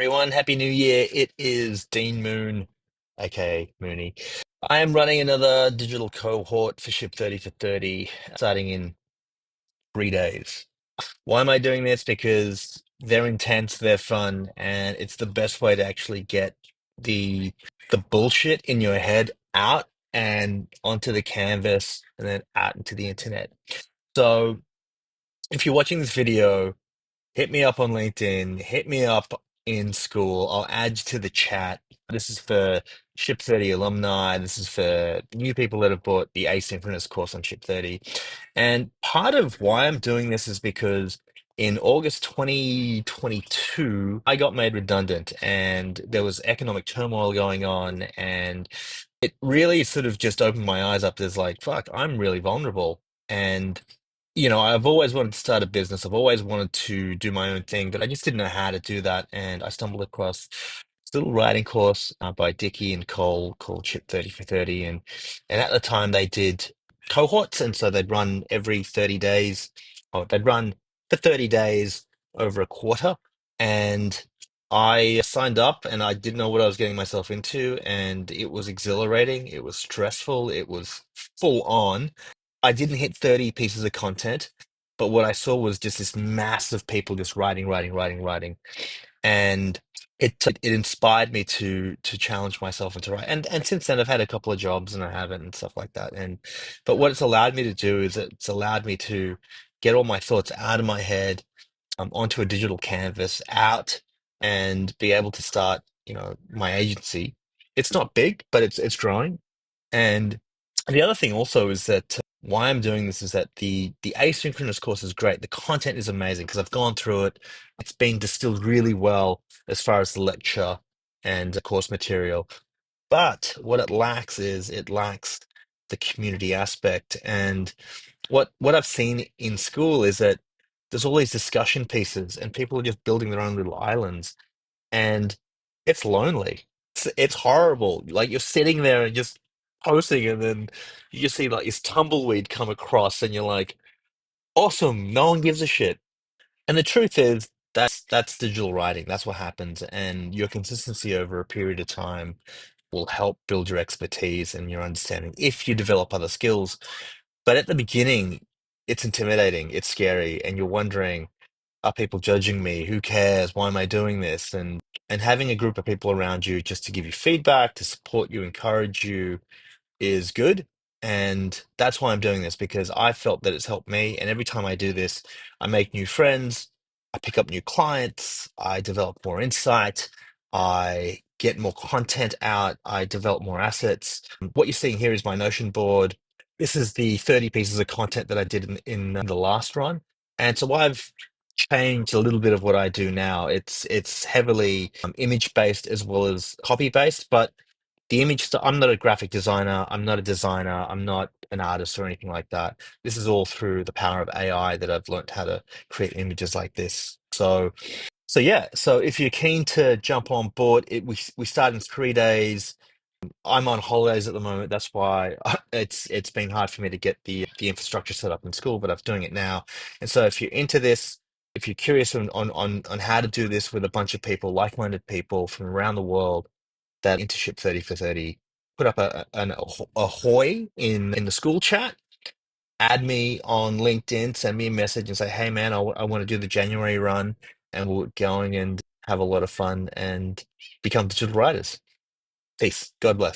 Everyone, Happy New Year. It is deanjmoon, aka Mooney. I am running another digital cohort for Ship30 for 30, starting in 3 days. Why am I doing this? Because they're intense, they're fun, and it's the best way to actually get the the bullshit in your head out and onto the canvas and then out into the internet. So if you're watching this video, hit me up on LinkedIn, hit me up in school. I'll add you to the chat. This is for Ship30 alumni. This is for new people that have bought the asynchronous course on Ship30. And part of why I'm doing this is because in August 2022, I got made redundant and there was economic turmoil going on. And it really sort of just opened my eyes up. There's like, fuck, I'm really vulnerable. And I've always wanted to start a business. I've always wanted to do my own thing, but I just didn't know how to do that. And I stumbled across this little writing course by Dickie and Cole called Ship30 for 30. And at the time they did cohorts. And so they'd run every 30 days, or they'd run for 30 days over a quarter. And I signed up and I didn't know what I was getting myself into. And it was exhilarating. It was stressful. It was full on. I didn't hit 30 pieces of content, but what I saw was just this mass of people just writing, writing, writing, writing. And it inspired me to challenge myself and to write. And since then I've had a couple of jobs and I haven't and stuff like that. But what it's allowed me to do is it's allowed me to get all my thoughts out of my head, onto a digital canvas, out and be able to start, my agency. It's not big, but it's growing. And the other thing also is that why I'm doing this is that the asynchronous course is great. The content is amazing because I've gone through it. It's been distilled really well as far as the lecture and the course material. But what it lacks is it lacks the community aspect. And what I've seen in school is that there's all these discussion pieces and people are just building their own little islands and it's lonely. It's horrible. Like you're sitting there and just posting, and then you just see like this tumbleweed come across, and you're like, "Awesome!" No one gives a shit. And the truth is, that's digital writing. That's what happens, and your consistency over a period of time will help build your expertise and your understanding if you develop other skills. But at the beginning, it's intimidating, it's scary, and you're wondering, are people judging me? Who cares? Why am I doing this? And having a group of people around you just to give you feedback, to support you, encourage you is good. And that's why I'm doing this because I felt that it's helped me. And every time I do this, I make new friends, I pick up new clients, I develop more insight, I get more content out, I develop more assets. What you're seeing here is my Notion board. This is the 30 pieces of content that I did in the last run. And so I've changed a little bit of what I do now. It's heavily image based as well as copy based, but the image stuff, I'm not a graphic designer, I'm not a designer, I'm not an artist or anything like that. This is all through the power of AI that I've learned how to create images like this. So yeah, so if you're keen to jump on board, we start in 3 days. I'm on holidays at the moment. That's why it's been hard for me to get the infrastructure set up in school, but I'm doing it now. And so if you're into this, if you're curious on how to do this with a bunch of people, like-minded people from around the world that into Ship30 for 30, put up a hoy in the school chat, add me on LinkedIn, send me a message and say, hey man, I want to do the January run, and we'll get going and have a lot of fun and become digital writers. Peace. God bless.